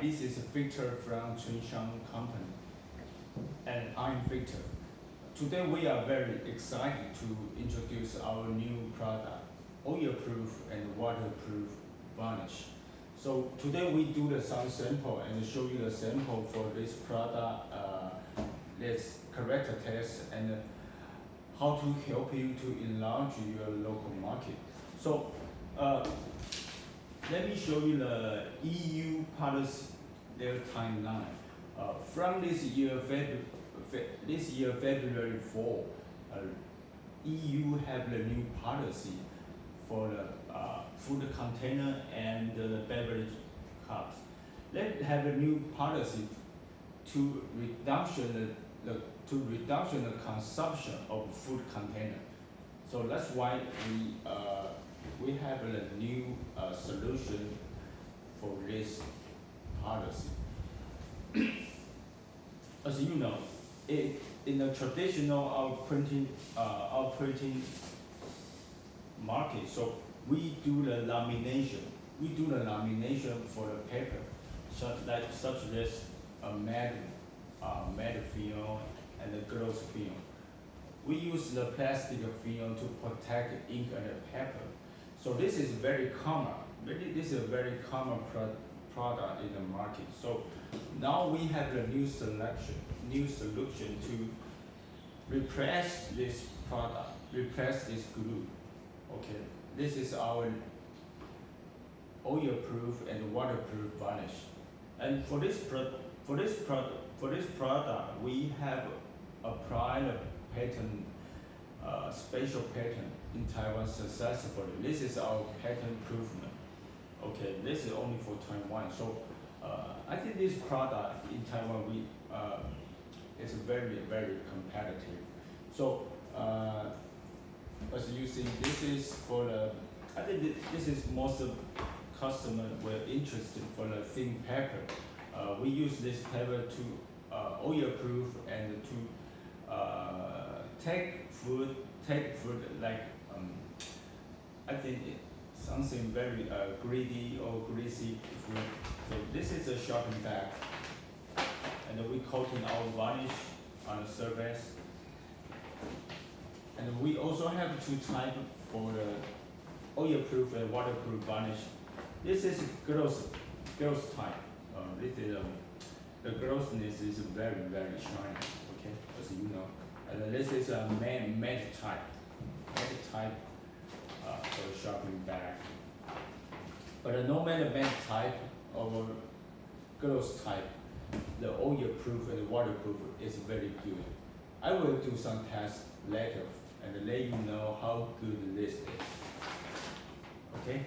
this is Victor from Chunshan Company, and I'm Victor. Today we are very excited to introduce our new product, oil-proof and waterproof varnish. So today we do the some sample and show you the sample for this product, this character test and how to help you to enlarge your local market. So let me show you the EU policy, their timeline. From this year, February 4, EU have the new policy for the food container and the beverage cups. They have a new policy to reduction the consumption of food container. So that's why we have a new solution for this policy. As you know, in the traditional operating market, so we do the lamination. We do the lamination for the paper, such as a matte film and the gloss film. We use the plastic film to protect ink and the paper. So this is very common. This is a very common product in the market. So now we have a new solution to replace this product, replace this glue. Okay, this is our oil-proof and waterproof varnish. And for this product, we have applied a patent, special patent in Taiwan successfully. This is our patent improvement. Okay, this is only for Taiwan. So I think this product in Taiwan is very, very competitive. So as you see, this is for the, I think this is most of customers were interested for the thin paper. We use this paper to oil-proof and to take food like I think something very greedy or greasy food. So this is a shopping bag, and we coating our varnish on the surface. And we also have two types for the oil-proof and waterproof varnish. This is gloss type. This is the glossiness is very, very shiny. Okay, as you know. And this is a matte type. For the shopping bag. But no matter matte type or gloss type, the oil-proof and waterproof is very good. I will do some tests later and let you know how good this is. Okay.